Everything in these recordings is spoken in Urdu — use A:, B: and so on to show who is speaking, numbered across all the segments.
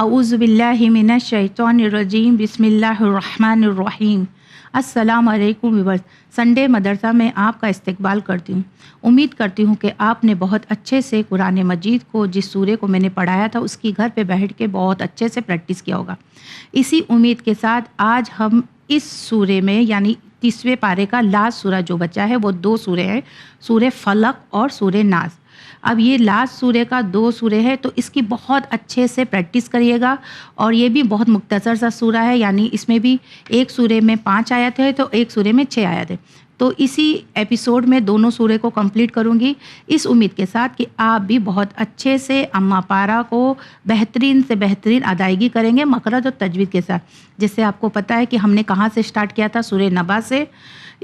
A: اعوذ باللہ من الشیطان الرجیم بسم اللہ الرحمن الرحیم۔ السلام علیکم ویورز، سنڈے مدرسہ میں آپ کا استقبال کرتی ہوں۔ امید کرتی ہوں کہ آپ نے بہت اچھے سے قرآن مجید کو، جس سورے کو میں نے پڑھایا تھا، اس کی گھر پہ بیٹھ کے بہت اچھے سے پریکٹس کیا ہوگا۔ اسی امید کے ساتھ آج ہم اس سورے میں یعنی 30ویں پارے کا لاسٹ سورہ جو بچا ہے وہ 2 سورے ہیں، سورہ فلق اور سورہ ناس۔ اب یہ لاسٹ سورے کا 2 سورے ہے تو اس کی بہت اچھے سے پریکٹس کریے گا، اور یہ بھی بہت مختصر سا سورہ ہے، یعنی اس میں بھی ایک سورے میں 5 آیت ہے تو ایک سورے میں 6 آیت ہے، تو اسی ایپیسوڈ میں دونوں سورے کو کمپلیٹ کروں گی، اس امید کے ساتھ کہ آپ بھی بہت اچھے سے اما پارا کو بہترین سے بہترین ادائیگی کریں گے مخرج اور تجوید کے ساتھ، جس سے آپ کو پتہ ہے کہ ہم نے کہاں سے سٹارٹ کیا تھا، سورہ نبا سے۔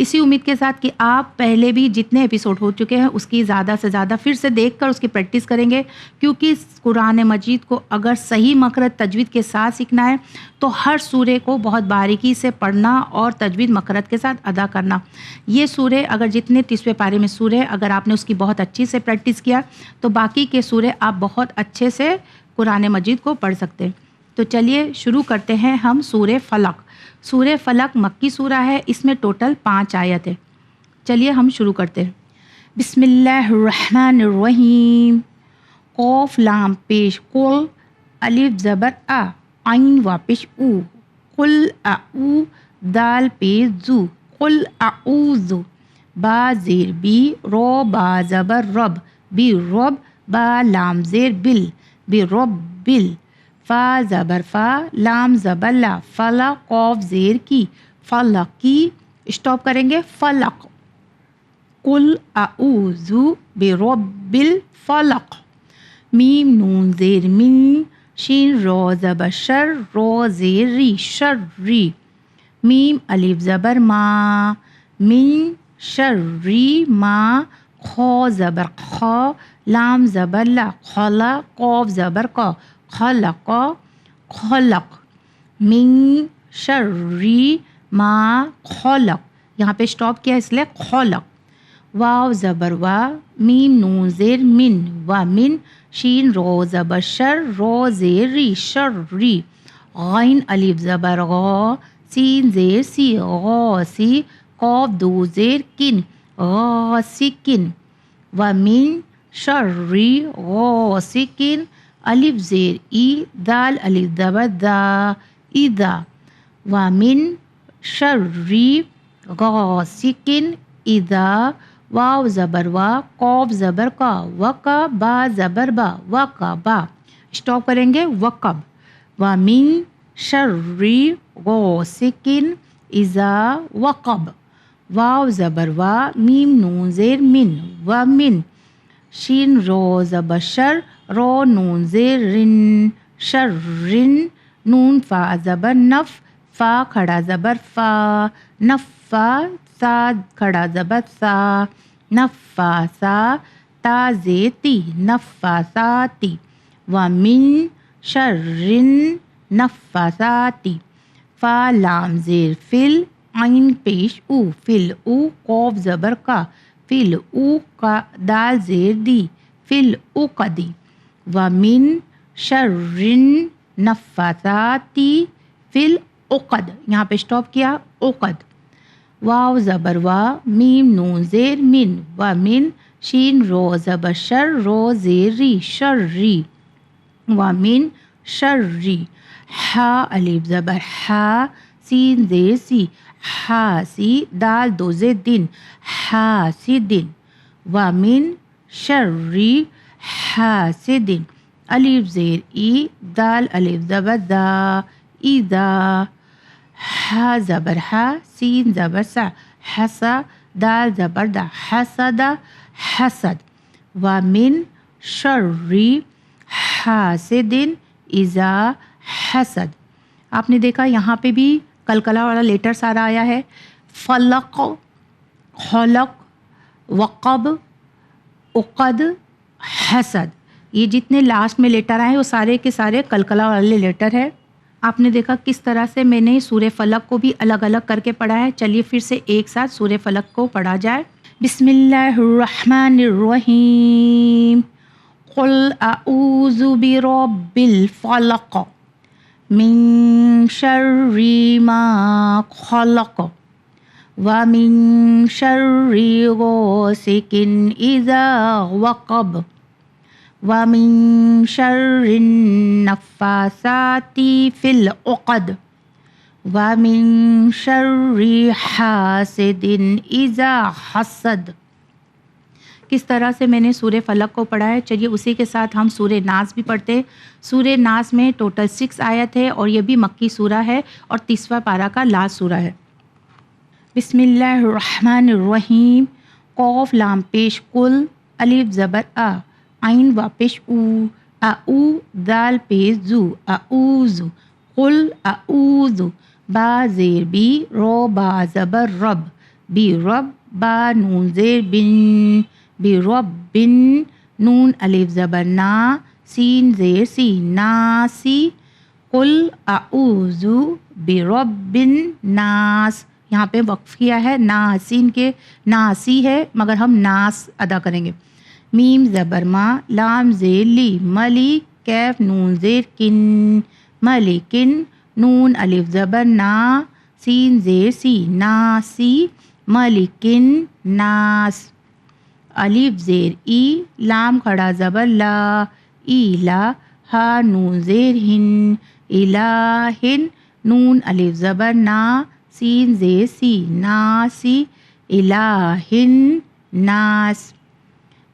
A: اسی امید کے ساتھ کہ آپ پہلے بھی جتنے ایپیسوڈ ہو چکے ہیں اس کی زیادہ سے زیادہ پھر سے دیکھ کر اس کی پریکٹس کریں گے، کیونکہ قرآن مجید کو اگر صحیح مخرج تجوید کے ساتھ سیکھنا ہے تو ہر سورے کو بہت باریکی سے پڑھنا اور تجوید مخرج کے ساتھ ادا کرنا۔ یہ سورے اگر جتنے 30ویں پارے میں سورے اگر آپ نے اس کی بہت اچھی سے پریکٹس کیا تو باقی کے سورے آپ بہت اچھے سے قرآن مجید کو پڑھ سکتے ہیں۔ تو چلیے شروع کرتے ہیں ہم سورہ فلق۔ سورہ فلق مکی سورہ ہے، اس میں ٹوٹل 5 آیت ہے۔ چلیے ہم شروع کرتے ہیں۔ بسم اللہ الرحمن الرحیم۔ قاف لام پیش قل، الف زبر آ، عین وا پیش او، قل اعو، دال پیش زو، قل اعوذ، با زیر بی، رو با زبر رب، بی رب، با لام زیر بل، بی رب بل، فا زبر فا، لام زبر لا، فلا قاف زیر کی، فلق کی، اسٹاپ کریں گے، فلق، قل اعوذ برب الفلق، میم نون زیر من، شین رو زبر شر، رو زیر ری، شر ری، میم الف زبر ما، من شر ری ما، خا زبر خا، لام زبر لا، خلا، قاف زبر کا، خلق، خلق، من شر ما خلق، یہاں پہ اسٹاپ کیا اس لیے خلق، واو زبر وا، میم نون زیر من، و من، شین رو زبر شر، رو زیر ری، شر ری، غین الف زبر غا، سین زیر سی، غاسی، قاف دو زیر کن، غاسکن، و من شر غاسکن، الف زیر ای، دال الف زبر دا، اذا، و من شر غاسکن اذا، واو زبر وا، قاف زبر کا، وقا، با زبر با، وقا با، اسٹاپ کریں گے، وقب، و من شر غاسکن اذا وقب، واو زبر وا، میم نون زیر من، و من، شین رو زبر شر، رو نون زیر رن، شر رن، نون فا زبر نف، فا کھڑا زبر فا، نفا، سا کھڑا زبر سا، نفا سا، تا زیتی، نفا ساتی، و من شر نفاساتی، فا لام زیر فل، عین پیش او، فل او، قاف زبر کا، فل او کا، دال زیر دی، فل او قدی، و من شر نفاساتی فل عقد، یہاں پہ اسٹاپ کیا، عقد، واو زبر وا، میم نون زیر من، و من، شین رو زبر شر، رو زیر ری، شر ری، و من شر ری، ہا الف زبر ہا، سین زیر سی، حاسی، دال دو زیر دن، حاسدن، و من شر حاسدن، الف زیر ای، دال الف زبر دا، اذا، ہا زبر ہا، سین زبر سا، حسا، دال زبر دا، حسد، حسد، و من شر حاسد اذا حسد۔ آپ نے دیکھا یہاں پہ بھی کلکلا والا لیٹر سارا آیا ہے، فلق، خلق، وقب، عقد، حسد، یہ جتنے لاسٹ میں لیٹر آئے ہیں وہ سارے کے سارے کلکلا والے لیٹر ہے۔ آپ نے دیکھا کس طرح سے میں نے سورہ فلق کو بھی الگ الگ کر کے پڑھا ہے۔ چلیے پھر سے ایک ساتھ سورہ فلق کو پڑھا جائے۔ بسم اللہ الرحمن الرحیم، قل اعوذ برب الفلق، من شر ما خلق ومن شر غاسق اذا وقب ومن شر النفاثات في العقد ومن شر حاسد اذا حسد۔ کس طرح سے میں نے سورہ فلق کو پڑھا ہے، چلیے اسی کے ساتھ ہم سورہ ناس بھی پڑھتے ہیں۔ سورہ ناس میں ٹوٹل 6 آیت ہے اور یہ بھی مکی سورہ ہے اور 30واں پارہ کا لاسٹ سورہ ہے۔ بسم اللہ الرحمن الرحیم۔ قاف لام پیش کل، الف زبر آ، عین وا پیش او، اعو دال پیش زو، اعوذ، قل اعوذ، با زیر بی، رو با زبر رب، بی رب، با نون زیر بن، بی رب بن، نون الف زبر نا، سین زیر سی، ناسی، قل اعوذ برب الناس۔ یہاں پہ وقف کیا ہے، ناسین کے ناسی ہے مگر ہم ناس ادا کریں گے۔ میم زبر ما، لام زیر لی، ملی، کیف نون زیر کن، ملکن، نون الف زبر نا، سین زیر سی، ناسی، ملکن ناس، الف زیر ای، لام کھڑا زبر لا، ایلا، ہا نون زیر ہن، الہن، نون الف زبر نا، سین زیر سی، ناسی، الہن ناس،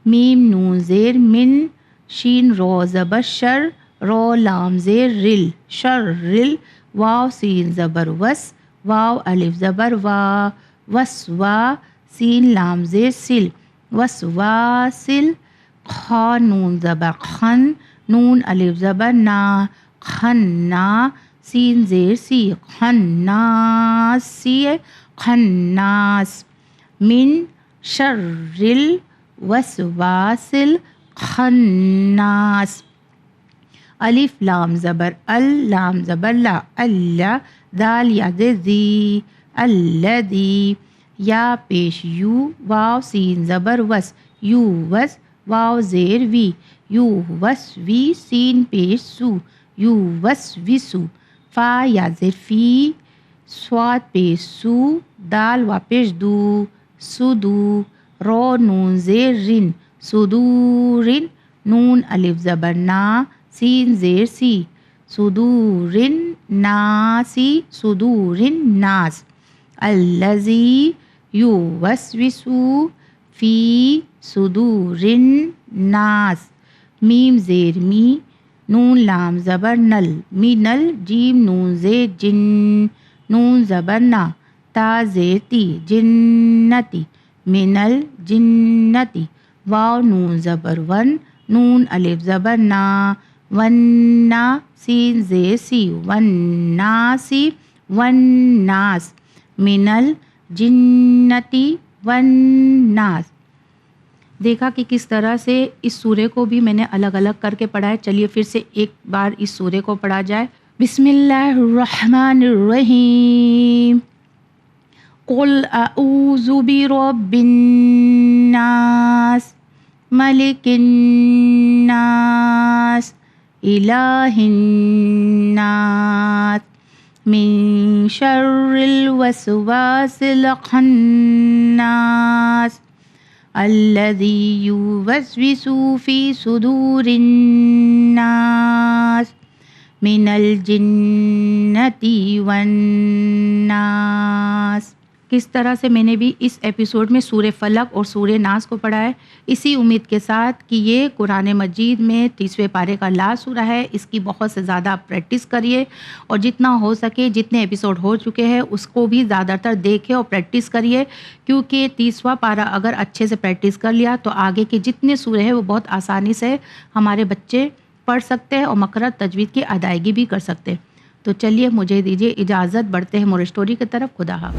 A: میم نون زیر من، شین رو زبر شر، رو لام زیر رل، شر رل، واو سین زبر وس، واو الف زبر وا، وس وا، سین لام زیر سل، وس وا سل، خا نون زبر خن، نون الف زبر نا، خنا، سین زیر سی، خناس، سی خناس، من شر الوسواس الخناس، الف لام زبر ال، لام زبر لا، اللہ، دال یا زی، الذی، یا پیش یو، واو سین زبر وس، یو وس، واو زیر وی، یو وس وی، سین پیش سو، یو وس وسو، فا یا زیر فی، سواد پیش سو، دال وا پیش دو، سدو، رو نون زیر رن، صدورن، نون الف زبر نا، سین زیر سی، صدورن ناسی، صدورن ناس، الذی یوسوس فی صدورن ناس، میم زیر می، نون لام زبر نل، مینل، جیم نون زیر جن، نون زبر نا، تا زیر تی، جنتی، منل جنتی، واو نون زبر ون، نون الف زبر نا، وننا، سین زیر سی، وناسی، وناس، منل جنتی وناس۔ دیکھا کہ کس طرح سے اس سورے کو بھی میں نے الگ الگ کر کے پڑھا ہے۔ چلیے پھر سے ایک بار اس سورے کو پڑھا جائے۔ بسم اللہ الرحمن الرحیم۔ قل اعوذ برب الناس، ملک الناس، الہ الناس، من شر الوسواس الخناس، الذی یوسوس فی صدور الناس، من الجنۃ والناس۔ کس طرح سے میں نے بھی اس ایپیسوڈ میں سورہ فلق اور سورہ ناس کو پڑھا ہے، اسی امید کے ساتھ کہ یہ قرآن مجید میں 30ویں پارے کا لاسٹ سورہ ہے۔ اس کی بہت سے زیادہ پریکٹس کریے اور جتنا ہو سکے، جتنے ایپیسوڈ ہو چکے ہیں اس کو بھی زیادہ تر دیکھیں اور پریکٹس کریے، کیونکہ 30واں پارہ اگر اچھے سے پریکٹس کر لیا تو آگے کے جتنے سورے ہیں وہ بہت آسانی سے ہمارے بچے پڑھ سکتے ہیں اور مقرر تجوید کی ادائیگی بھی کر سکتے ہیں۔ تو چلیے مجھے دیجیے اجازت، بڑھتے ہیں مور اسٹوری کی طرف۔ خدا حافظ۔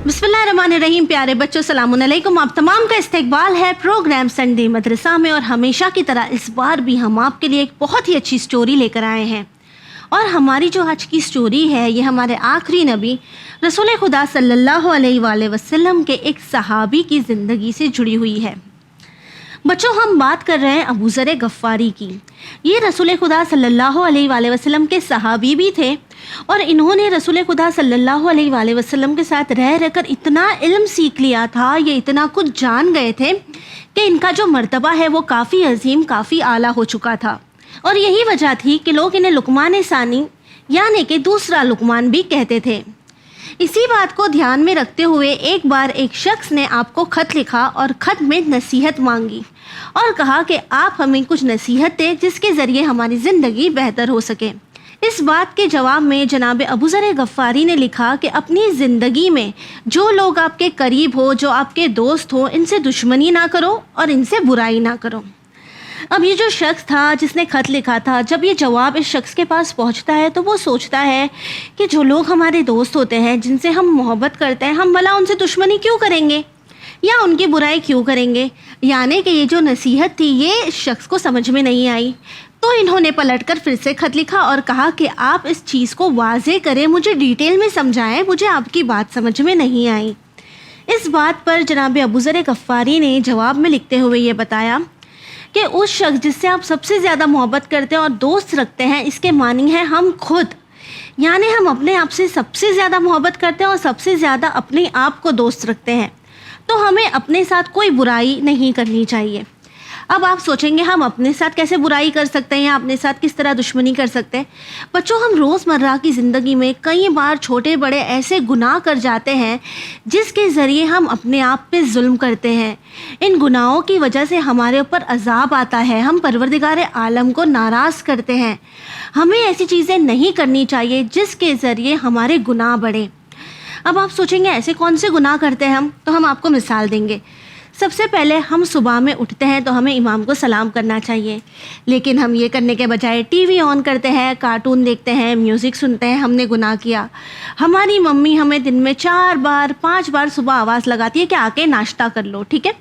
B: بسم اللہ الرحمن الرحیم۔ پیارے بچوں السلام علیکم، آپ تمام کا استقبال ہے پروگرام سنڈے مدرسہ میں، اور ہمیشہ کی طرح اس بار بھی ہم آپ کے لیے ایک بہت ہی اچھی سٹوری لے کر آئے ہیں، اور ہماری جو آج کی سٹوری ہے یہ ہمارے آخری نبی رسول خدا صلی اللہ علیہ وآلہ وسلم کے ایک صحابی کی زندگی سے جڑی ہوئی ہے۔ بچوں ہم بات کر رہے ہیں ابو ذر غفاری کی. یہ رسول خدا صلی اللہ علیہ وآلہ وسلم کے صحابی بھی تھے اور انہوں نے رسول خدا صلی اللہ علیہ وآلہ وسلم کے ساتھ رہ کر اتنا علم سیکھ لیا تھا, یہ اتنا کچھ جان گئے تھے کہ ان کا جو مرتبہ ہے وہ کافی عظیم, کافی اعلیٰ ہو چکا تھا. اور یہی وجہ تھی کہ لوگ انہیں لقمان ثانی یعنی کہ دوسرا لقمان بھی کہتے تھے. اسی بات کو دھیان میں رکھتے ہوئے ایک بار ایک شخص نے آپ کو خط لکھا اور خط میں نصیحت مانگی اور کہا کہ آپ ہمیں کچھ نصیحت دیں جس کے ذریعے ہماری زندگی بہتر ہو سکے. اس بات کے جواب میں جناب ابو ذر غفاری نے لکھا کہ اپنی زندگی میں جو لوگ آپ کے قریب ہو, جو آپ کے دوست ہو, ان سے دشمنی نہ کرو اور ان سے برائی نہ کرو. اب یہ جو شخص تھا جس نے خط لکھا تھا, جب یہ جواب اس شخص کے پاس پہنچتا ہے تو وہ سوچتا ہے کہ جو لوگ ہمارے دوست ہوتے ہیں, جن سے ہم محبت کرتے ہیں, ہم بھلا ان سے دشمنی کیوں کریں گے یا ان کی برائی کیوں کریں گے. یعنی کہ یہ جو نصیحت تھی یہ اس شخص کو سمجھ میں نہیں آئی. تو انہوں نے پلٹ کر پھر سے خط لکھا اور کہا کہ آپ اس چیز کو واضح کریں, مجھے ڈیٹیل میں سمجھائیں, مجھے آپ کی بات سمجھ میں نہیں آئی. اس بات پر جناب ابو ذر غفاری نے جواب میں لکھتے ہوئے یہ بتایا کہ اس شخص جس سے آپ سب سے زیادہ محبت کرتے ہیں اور دوست رکھتے ہیں, اس کے معنی ہے ہم خود. یعنی ہم اپنے آپ سے سب سے زیادہ محبت کرتے ہیں اور سب سے زیادہ اپنے آپ کو دوست رکھتے ہیں, تو ہمیں اپنے ساتھ کوئی برائی نہیں کرنی چاہیے. اب آپ سوچیں گے ہم اپنے ساتھ کیسے برائی کر سکتے ہیں یا اپنے ساتھ کس طرح دشمنی کر سکتے ہیں. بچوں ہم روزمرہ کی زندگی میں کئی بار چھوٹے بڑے ایسے گناہ کر جاتے ہیں جس کے ذریعے ہم اپنے آپ پہ ظلم کرتے ہیں. ان گناہوں کی وجہ سے ہمارے اوپر عذاب آتا ہے, ہم پروردگار عالم کو ناراض کرتے ہیں. ہمیں ایسی چیزیں نہیں کرنی چاہیے جس کے ذریعے ہمارے گناہ بڑھیں. اب آپ سوچیں گے ایسے کون سے گناہ کرتے ہیں ہم, تو ہم آپ کو مثال دیں گے. سب سے پہلے ہم صبح میں اٹھتے ہیں تو ہمیں امام کو سلام کرنا چاہیے, لیکن ہم یہ کرنے کے بجائے ٹی وی آن کرتے ہیں, کارٹون دیکھتے ہیں, میوزک سنتے ہیں. ہم نے گناہ کیا. ہماری ممی ہمیں دن میں 4 بار 5 بار صبح آواز لگاتی ہے کہ آ کے ناشتہ کر لو, ٹھیک ہے.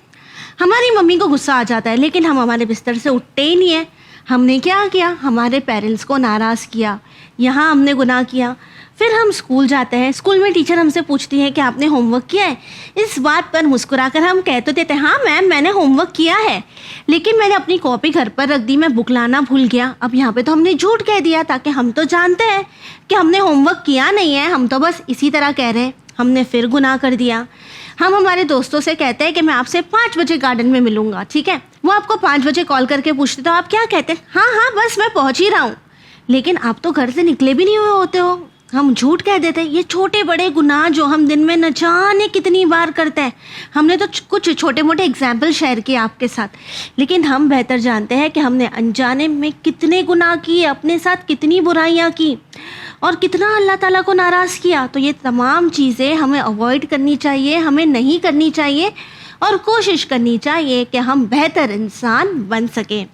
B: ہماری ممی کو غصہ آ جاتا ہے لیکن ہم ہمارے بستر سے اٹھتے ہی نہیں ہیں. ہم نے کیا کیا, ہمارے پیرنٹس کو ناراض کیا, یہاں ہم نے گناہ کیا. پھر ہم اسکول جاتے ہیں, اسکول میں ٹیچر ہم سے پوچھتی ہے کہ آپ نے ہوم ورک کیا ہے. اس بات پر مسکرا کر ہم کہہ تو دیتے ہیں ہاں میم میں نے ہوم ورک کیا ہے, لیکن میں نے اپنی کاپی گھر پر رکھ دی, میں بک لانا بھول گیا. اب یہاں پہ تو ہم نے جھوٹ کہہ دیا, تاکہ ہم تو جانتے ہیں کہ ہم نے ہوم ورک کیا نہیں ہے, ہم تو بس اسی طرح کہہ رہے ہیں. ہم نے پھر گناہ کر دیا. ہم ہمارے دوستوں سے کہتے ہیں کہ میں آپ سے 5 بجے گارڈن میں ملوں گا, ٹھیک ہے. وہ آپ کو 5 بجے کال کر کے پوچھتے تو آپ کیا کہتے ہیں, ہاں ہاں بس میں پہنچ ہی رہا ہوں. لیکن آپ تو گھر سے نکلے بھی نہیں ہوئے ہوتے ہو. ہم جھوٹ کہہ دیتے ہیں. یہ چھوٹے بڑے گناہ جو ہم دن میں نہ جانے کتنی بار کرتے ہیں. ہم نے تو کچھ چھوٹے موٹے اگزامپل شیئر کیے آپ کے ساتھ, لیکن ہم بہتر جانتے ہیں کہ ہم نے انجانے میں کتنے گناہ کیے, اپنے ساتھ کتنی برائیاں کی اور کتنا اللہ تعالیٰ کو ناراض کیا. تو یہ تمام چیزیں ہمیں اوائڈ کرنی چاہیے, ہمیں نہیں کرنی چاہیے اور کوشش کرنی چاہیے کہ ہم بہتر انسان بن سکیں.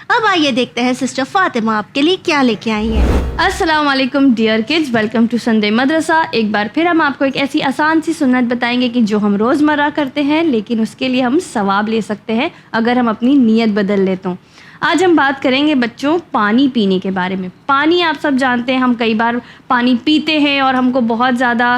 B: اب آئیے دیکھتے ہیں سسٹر فاطمہ آپ کے لیے کیا لے کے آئی ہیں.
C: السلام علیکم dear kids, welcome to Sunday madrasa. ایک بار پھر ہم آپ کو ایک ایسی آسان سی سنت بتائیں گے کہ جو ہم روزمرہ کرتے ہیں لیکن اس کے لیے ہم ثواب لے سکتے ہیں اگر ہم اپنی نیت بدل لیں تو. آج ہم بات کریں گے بچوں پانی پینے کے بارے میں. پانی آپ سب جانتے ہیں, ہم کئی بار پانی پیتے ہیں اور ہم کو بہت زیادہ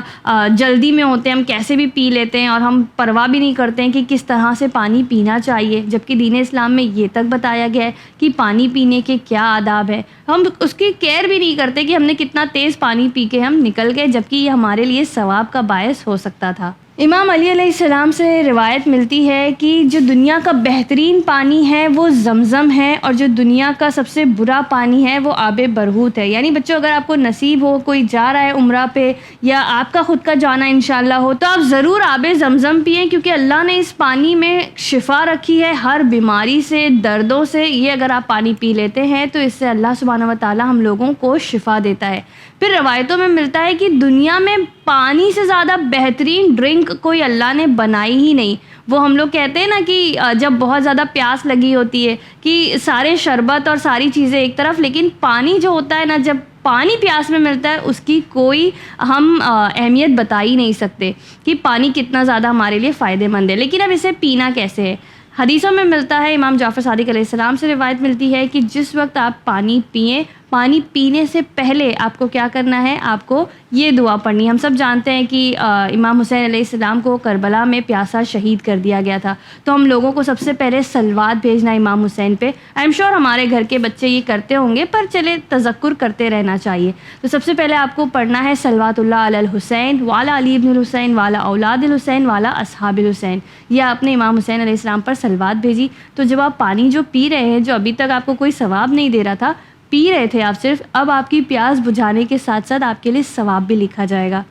C: جلدی میں ہوتے ہیں, ہم کیسے بھی پی لیتے ہیں اور ہم پرواہ بھی نہیں کرتے ہیں کہ کس طرح سے پانی پینا چاہیے, جبکہ دین اسلام میں یہ تک بتایا گیا ہے کہ پانی پینے کے کیا آداب ہے. ہم اس کی کیئر بھی نہیں کرتے کہ ہم نے کتنا تیز پانی پی کے ہم نکل گئے, جبکہ یہ ہمارے لیے ثواب کا باعث ہو سکتا تھا. امام علی علیہ السلام سے روایت ملتی ہے کہ جو دنیا کا بہترین پانی ہے وہ زمزم ہے اور جو دنیا کا سب سے برا پانی ہے وہ آب برہوت ہے. یعنی بچوں اگر آپ کو نصیب ہو, کوئی جا رہا ہے عمرہ پہ یا آپ کا خود کا جانا انشاءاللہ ہو, تو آپ ضرور آب زمزم پئیں, کیونکہ اللہ نے اس پانی میں شفا رکھی ہے ہر بیماری سے, دردوں سے. یہ اگر آپ پانی پی لیتے ہیں تو اس سے اللہ سبحانہ و تعالی ہم لوگوں کو شفا دیتا ہے. پھر روایتوں میں ملتا ہے کہ دنیا میں پانی سے زیادہ بہترین ڈرنک کوئی اللہ نے بنائی ہی نہیں. وہ ہم لوگ کہتے ہیں نا کہ جب بہت زیادہ پیاس لگی ہوتی ہے کہ سارے شربت اور ساری چیزیں ایک طرف, لیکن پانی جو ہوتا ہے نا, جب پانی پیاس میں ملتا ہے اس کی کوئی ہم اہمیت بتا ہی نہیں سکتے کہ پانی کتنا زیادہ ہمارے لیے فائدہ مند ہے. لیکن اب اسے پینا کیسے ہے؟ حدیثوں میں ملتا ہے, امام جعفر صادق علیہ السلام سے روایت ملتی ہے کہ جس وقت آپ پانی پئیں پانی پینے سے پہلے آپ کو کیا کرنا ہے؟ آپ کو یہ دعا پڑھنی ہے۔ ہم سب جانتے ہیں کہ امام حسین علیہ السلام کو کربلا میں پیاسا شہید کر دیا گیا تھا، تو ہم لوگوں کو سب سے پہلے صلوات بھیجنا ہے امام حسین پہ۔ آئی ایم شیور ہمارے گھر کے بچے یہ کرتے ہوں گے، پر چلے تذکر کرتے رہنا چاہیے۔ تو سب سے پہلے آپ کو پڑھنا ہے صلوات اللہ علی الحسین وعلی علی ابن الحسین وعلی اولاد الحسین وعلی اصحاب الحسین، یا آپ نے امام حسین علیہ السلام پر صلوات بھیجی۔ تو جب آپ پانی جو پی رہے ہیں، جو ابھی تک آپ کو کوئی ثواب نہیں دے رہا تھا، پی رہے تھے آپ صرف، اب آپ کی پیاس بجھانے کے ساتھ ساتھ آپ کے لیے ثواب بھی لکھا جائے گا۔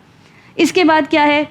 C: اس کے بعد کیا ہے؟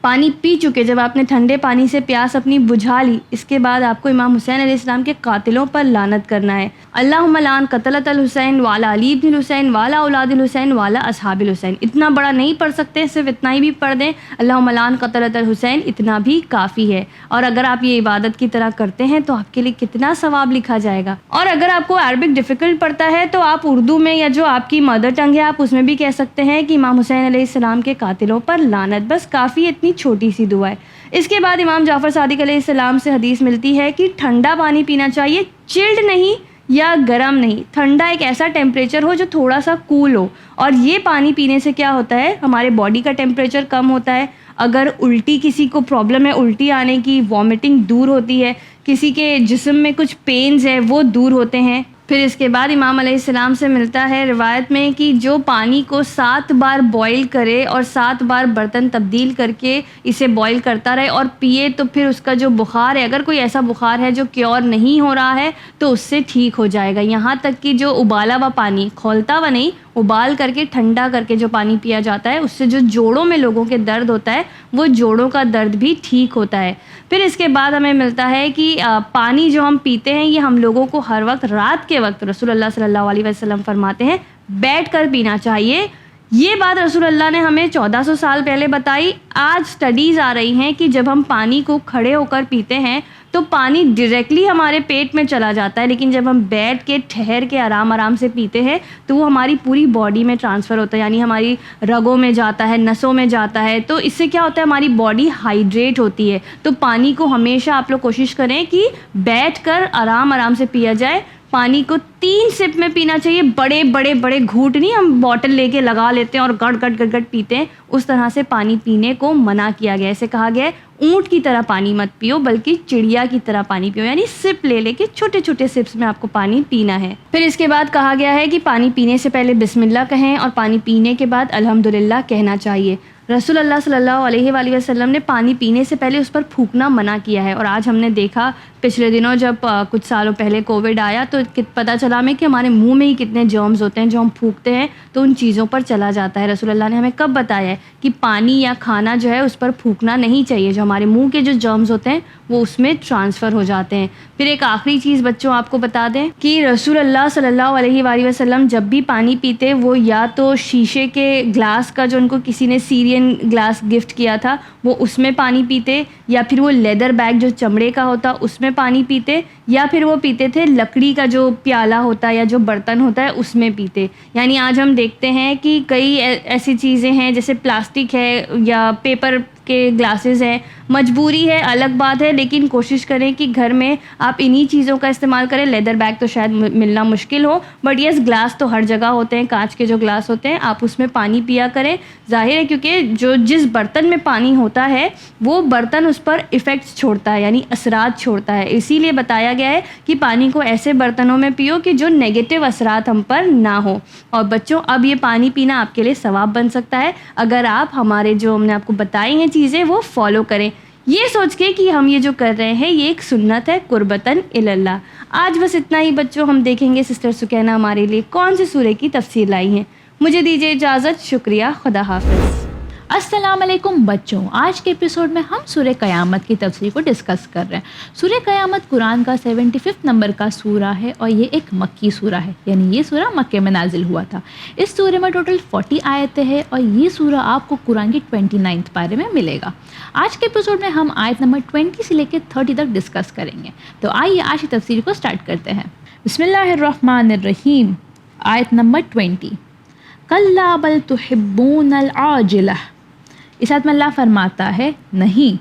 C: پانی پی چکے، جب آپ نے ٹھنڈے پانی سے پیاس اپنی بجھا لی، اس کے بعد آپ کو امام حسین علیہ السلام کے قاتلوں پر لعنت کرنا ہے۔ اللہم لعن قتلۃ الحسین وعلی علی ابن الحسین وعلی اولاد الحسین وعلی اصحاب الحسین۔ اتنا بڑا نہیں پڑھ سکتے، صرف اتنا ہی بھی پڑھ دیں، اللہم لعن قتلۃ الحسین، اتنا بھی کافی ہے۔ اور اگر آپ یہ عبادت کی طرح کرتے ہیں تو آپ کے لیے کتنا ثواب لکھا جائے گا۔ اور اگر آپ کو عربک ڈیفیکلٹ پڑتا ہے تو آپ اردو میں، یا جو آپ کی مدر ٹنگ ہے، آپ اس میں بھی کہہ سکتے ہیں کہ امام حسین علیہ السلام کے قاتلوں پر لعنت، بس کافی اتنی چھوٹی سی دعا ہے۔ اس کے بعد امام جعفر صادق علیہ السلام سے حدیث ملتی ہے کہ ٹھنڈا پانی پینا چاہیے، چلڈ نہیں یا گرم نہیں، ٹھنڈا ایک ایسا ٹیمپریچر ہو جو تھوڑا سا کول ہو۔ اور یہ پانی پینے سے کیا ہوتا ہے؟ ہمارے باڈی کا ٹیمپریچر کم ہوتا ہے۔ اگر الٹی کسی کو پرابلم ہے، الٹی آنے کی، وامٹنگ دور ہوتی ہے، کسی کے جسم میں کچھ پینز ہے وہ دور ہوتے ہیں۔ پھر اس کے بعد امام علیہ السلام سے ملتا ہے روایت میں کہ جو پانی کو 7 بار بوائل کرے اور 7 بار برتن تبدیل کر کے اسے بوائل کرتا رہے اور پیے، تو پھر اس کا جو بخار ہے، اگر کوئی ایسا بخار ہے جو کیور نہیں ہو رہا ہے، تو اس سے ٹھیک ہو جائے گا۔ یہاں تک کہ جو ابالا ہوا پانی، کھولتا ہوا نہیں، ابال کر کے ٹھنڈا کر کے جو پانی پیا جاتا ہے، اس سے جو جوڑوں میں لوگوں کے درد ہوتا ہے، وہ جوڑوں کا درد بھی ٹھیک ہوتا ہے۔ پھر اس کے بعد ہمیں ملتا ہے کہ پانی جو ہم پیتے ہیں، یہ ہم لوگوں کو ہر وقت، رات کے وقت، رسول اللہ صلی اللہ علیہ وسلم فرماتے ہیں بیٹھ کر پینا چاہیے۔ یہ بات رسول اللہ نے ہمیں 1400 سال پہلے بتائی۔ آج سٹڈیز آ رہی ہیں کہ جب ہم پانی کو کھڑے ہو کر پیتے ہیں تو پانی ڈائریکٹلی ہمارے پیٹ میں چلا جاتا ہے، لیکن جب ہم بیٹھ کے ٹھہر کے آرام سے پیتے ہیں تو وہ ہماری پوری باڈی میں ٹرانسفر ہوتا ہے، یعنی ہماری رگوں میں جاتا ہے، نسوں میں جاتا ہے۔ تو اس سے کیا ہوتا ہے؟ ہماری باڈی ہائیڈریٹ ہوتی ہے۔ تو پانی کو ہمیشہ آپ لوگ کوشش کریں کہ بیٹھ کر آرام سے پیا جائے۔ پانی کو 3 سپ میں پینا چاہیے، بڑے گھونٹ نہیں، ہم بوٹل لے کے لگا لیتے ہیں اور گٹ پیتے ہیں، اس طرح سے پانی پینے کو منع کیا گیا ہے۔ اسے کہا گیا ہے اونٹ کی طرح پانی مت پیو، بلکہ چڑیا کی طرح پانی پیو، یعنی سپ لے کے چھوٹے سپس میں آپ کو پانی پینا ہے۔ پھر اس کے بعد کہا گیا ہے کہ پانی پینے سے پہلے بسم اللہ کہیں، اور پانی پینے کے بعد الحمدللہ کہنا چاہیے۔ رسول اللہ صلی اللہ علیہ وآلہ وسلم نے پانی پینے سے پہلے اس پر پھونکنا منع کیا ہے۔ اور آج ہم نے دیکھا پچھلے دنوں جب کچھ سالوں پہلے کووڈ آیا تو پتہ چلا ہمیں کہ ہمارے منہ میں ہی کتنے جرمز ہوتے ہیں، جو ہم پھونکتے ہیں تو ان چیزوں پر چلا جاتا ہے۔ رسول اللہ نے ہمیں کب بتایا ہے کہ پانی یا کھانا جو ہے اس پر پھونکنا نہیں چاہیے، جو ہمارے منہ کے جو جرمز ہوتے ہیں وہ اس میں ٹرانسفر ہو جاتے ہیں۔ پھر ایک آخری چیز بچوں آپ کو بتا دیں کہ رسول اللہ صلی اللہ علیہ وآلہ وسلم جب بھی پانی پیتے وہ یا تو شیشے کے گلاس کا، جو ان کو کسی نے سیرین گلاس گفٹ کیا تھا، وہ اس میں پانی پیتے، یا پھر وہ لیدر بیگ جو چمڑے کا ہوتا اس میں پانی پیتے، یا پھر وہ پیتے تھے لکڑی کا جو پیالہ ہوتا ہے یا جو برتن ہوتا ہے اس میں پیتے۔ یعنی آج ہم دیکھتے ہیں کہ کئی ایسی چیزیں ہیں جیسے پلاسٹک ہے یا پیپر کے گلاسز ہیں، مجبوری ہے، الگ بات ہے، لیکن کوشش کریں کہ گھر میں آپ انہی چیزوں کا استعمال کریں۔ لیدر بیگ تو شاید ملنا مشکل ہو، بٹ یس گلاس تو ہر جگہ ہوتے ہیں، کانچ کے جو گلاس ہوتے ہیں آپ اس میں پانی پیا کریں۔ ظاہر ہے کیونکہ جس برتن میں پانی ہوتا ہے وہ برتن اس پر ایفیکٹس چھوڑتا ہے، یعنی اثرات چھوڑتا ہے، اسی لیے بتایا گیا ہے کہ پانی کو ایسے برتنوں میں پیو کہ جو نیگیٹو اثرات ہم پر نہ ہو۔ اور بچوں اب یہ پانی پینا آپ کے لیے ثواب بن سکتا ہے اگر آپ ہمارے جو ہم نے آپ کو بتائی ہیں چیزیں وہ فالو کریں، یہ سوچ کے کہ ہم یہ جو کر رہے ہیں یہ ایک سنت ہے قربتاً اللہ۔ آج بس اتنا ہی بچوں، ہم دیکھیں گے سسٹر سکینہ ہمارے لیے کون سی سورہ کی تفسیر لائی ہیں۔ مجھے دیجیے اجازت، شکریہ، خدا حافظ۔
A: السلام علیکم بچوں، آج کے ایپیسوڈ میں ہم سورہ قیامت کی تفسیر کو ڈسکس کر رہے ہیں۔ سورہ قیامت قرآن کا 75 نمبر کا سورہ ہے اور یہ ایک مکی سورہ ہے، یعنی یہ سورہ مکے میں نازل ہوا تھا۔ اس سورہ میں ٹوٹل 40 آیتیں ہیں اور یہ سورہ آپ کو قرآن کی 29 پارے میں ملے گا۔ آج کے ایپیسوڈ میں ہم آیت نمبر 20 سے لے کے 30 تک ڈسکس کریں گے، تو آئیے آج کی تفسیر کو سٹارٹ کرتے ہیں۔ بسم اللہ الرحمن الرحیم۔ آیت نمبر 20، کلا بل تحبون العاجلہ۔ اس آیت میں اللہ فرماتا ہے نہیں،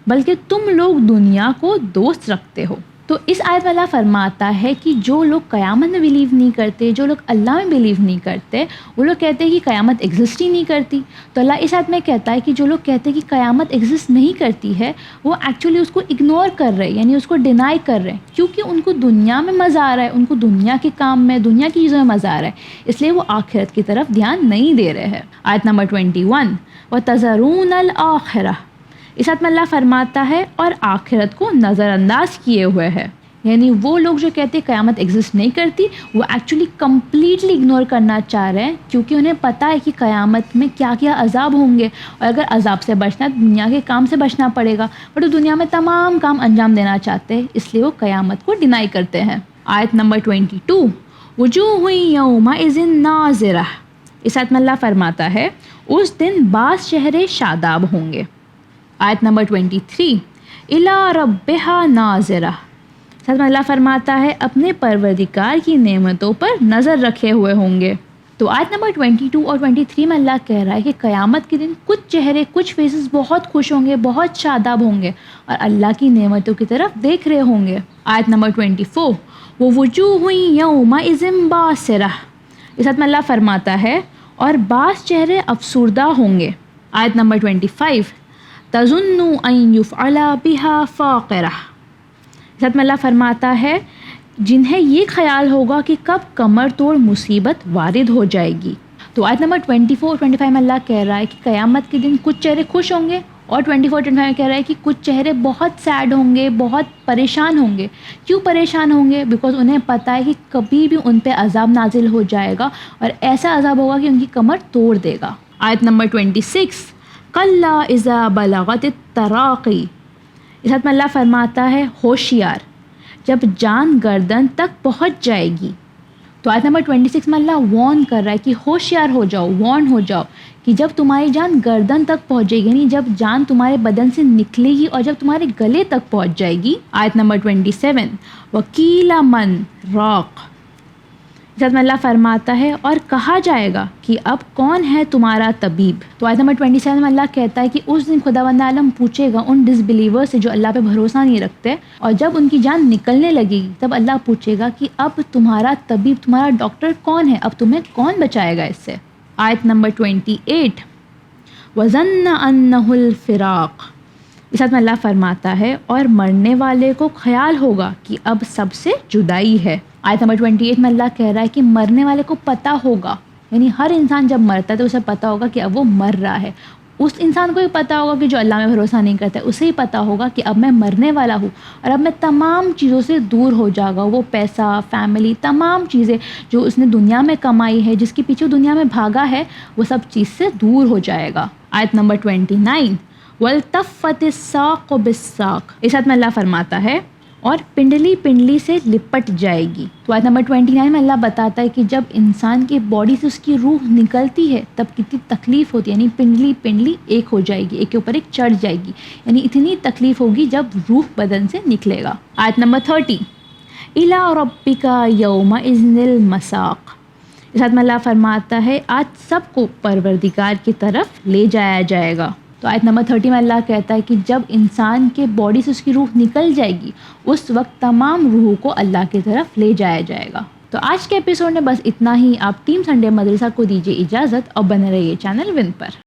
A: بلکہ تم لوگ دنیا کو دوست رکھتے ہو۔ تو اس آیت میں اللہ فرماتا ہے کہ جو لوگ قیامت میں بلیو نہیں کرتے، جو لوگ اللہ میں بلیو نہیں کرتے، وہ لوگ کہتے ہیں کہ قیامت ایگزسٹ ہی نہیں کرتی. تو اللہ اس آیت میں کہتا ہے کہ جو لوگ کہتے ہیں کہ قیامت ایگزسٹ نہیں کرتی ہے، وہ ایکچولی اس کو اگنور کر رہے، یعنی اس کو ڈینائی کر رہے ہیں، کیونکہ ان کو دنیا میں مزہ آ رہا ہے، ان کو دنیا کے کام میں، دنیا کی چیزوں میں مزہ آ رہا ہے، اس لیے وہ آخرت کی طرف دھیان نہیں دے رہے ہیں. آیت نمبر 21 وَتَذَرُونَ الْآخِرَةَ. اس آیت میں اللہ فرماتا ہے اور آخرت کو نظر انداز کیے ہوئے ہے. یعنی وہ لوگ جو کہتے ہیں قیامت ایگزسٹ نہیں کرتی، وہ ایکچولی کمپلیٹلی اگنور کرنا چاہ رہے ہیں، کیونکہ انہیں پتہ ہے کہ قیامت میں کیا کیا عذاب ہوں گے، اور اگر عذاب سے بچنا ہے تو دنیا کے کام سے بچنا پڑے گا، بٹ وہ دنیا میں تمام کام انجام دینا چاہتے ہیں، اس لیے وہ قیامت کو ڈینائی کرتے ہیں. آیت نمبر 22 وجوہ یومئذ ناظرہ. اس آیت میں اللہ فرماتا ہے اس دن بعض چہرے شاداب ہوں گے. آیت نمبر 23 الی ربہا ناظرہ. ساتھ میں اللہ فرماتا ہے اپنے پروردگار کی نعمتوں پر نظر رکھے ہوئے ہوں گے. تو آیت نمبر 22 اور 23 میں اللہ کہہ رہا ہے کہ قیامت کے دن کچھ چہرے، کچھ فیسز بہت خوش ہوں گے، بہت شاداب ہوں گے، اور اللہ کی نعمتوں کی طرف دیکھ رہے ہوں گے. آیت نمبر 24 وَوُجُوهٌ يَوْمَئِذٍ بَاسِرَةٌ. اس آیت میں اللہ فرماتا ہے اور بعض چہرے افسردہ ہوں گے. آیت نمبر 25 تَظُنُّ أَن يُفْعَلَ بِهَا فَاقِرَةٌ. اس آیت میں اللہ فرماتا ہے جنہیں یہ خیال ہوگا کہ کب کمر توڑ مصیبت وارد ہو جائے گی. تو آیت نمبر 24 اور 25 میں اللہ کہہ رہا ہے کہ قیامت کے دن کچھ چہرے خوش ہوں گے، اور 24 اور 25 میں کہہ رہا ہے کہ کچھ چہرے بہت سیڈ ہوں گے، بہت پریشان ہوں گے. کیوں پریشان ہوں گے؟ بیکاز انہیں پتہ ہے کہ کبھی بھی ان پہ عذاب نازل ہو جائے گا، اور ایسا عذاب ہوگا کہ ان کی کمر توڑ دے گا. آیت نمبر 26 کَلَّا إِذَا بَلَغَتِ التَّرَاقِي. اس آیت میں اللہ فرماتا ہے ہوشیار جب جان گردن تک پہنچ جائے گی. تو آیت نمبر 26 میں اللہ وارن کر رہا ہے کہ ہوشیار ہو جاؤ، وارن ہو جاؤ کہ جب تمہاری جان گردن تک پہنچے گی، یعنی جب جان تمہارے بدن سے نکلے گی اور جب تمہارے گلے تک پہنچ جائے گی. آیت نمبر 27 وَقِيلَ مَنْ رَاقٍ. اس آیت میں اللہ فرماتا ہے اور کہا جائے گا کہ اب کون ہے تمہارا طبیب. تو آیت نمبر 27 میں اللہ کہتا ہے کہ اس دن خداوند عالم پوچھے گا ان ڈس بلیور سے جو اللہ پہ بھروسہ نہیں رکھتے، اور جب ان کی جان نکلنے لگے گی تب اللہ پوچھے گا کہ اب تمہارا طبیب، تمہارا ڈاکٹر کون ہے، اب تمہیں کون بچائے گا اس سے. آیت نمبر 28 وَظَنَّ أَنَّهُ الْفِرَاقُ. اس آیت میں اللہ فرماتا ہے اور مرنے والے کو خیال ہوگا کہ اب سب سے جدائی ہے. آیت نمبر 28 میں اللہ کہہ رہا ہے کہ مرنے والے کو پتہ ہوگا، یعنی ہر انسان جب مرتا ہے تو اسے پتہ ہوگا کہ اب وہ مر رہا ہے. اس انسان کو بھی پتہ ہوگا کہ جو اللہ میں بھروسہ نہیں کرتا ہے، اسے ہی پتہ ہوگا کہ اب میں مرنے والا ہوں، اور اب میں تمام چیزوں سے دور ہو جائے گا. وہ پیسہ، فیملی، تمام چیزیں جو اس نے دنیا میں کمائی ہے، جس کے پیچھے دنیا میں بھاگا ہے، وہ سب چیز سے دور ہو جائے گا. آیت نمبر 29 وَالْتَفَّتِ السَّاقُ بِالسَّاقِ. اس آیت میں اللہ فرماتا ہے اور پنڈلی پنڈلی سے لپٹ جائے گی. تو آیت نمبر 29 میں اللہ بتاتا ہے کہ جب انسان کی باڈی سے اس کی روح نکلتی ہے تب کتنی تکلیف ہوتی ہے، یعنی پنڈلی پنڈلی ایک ہو جائے گی، ایک کے اوپر ایک چڑھ جائے گی، یعنی اتنی تکلیف ہوگی جب روح بدن سے نکلے گا. آیت نمبر 30 إِلَىٰ رَبِّكَ يَوْمَئِذٍ الْمَسَاقُ. اس آیت میں اللہ فرماتا ہے آج سب کو پروردگار کی طرف لے جایا جائے گا. تو آیت نمبر 30 میں اللہ کہتا ہے کہ جب انسان کے باڈی سے اس کی روح نکل جائے گی، اس وقت تمام روحوں کو اللہ کی طرف لے جایا جائے گا. تو آج کے ایپیسوڈ میں بس اتنا ہی. آپ ٹیم سنڈے مدرسہ کو دیجیے اجازت اور بنے رہیے چینل ون پر.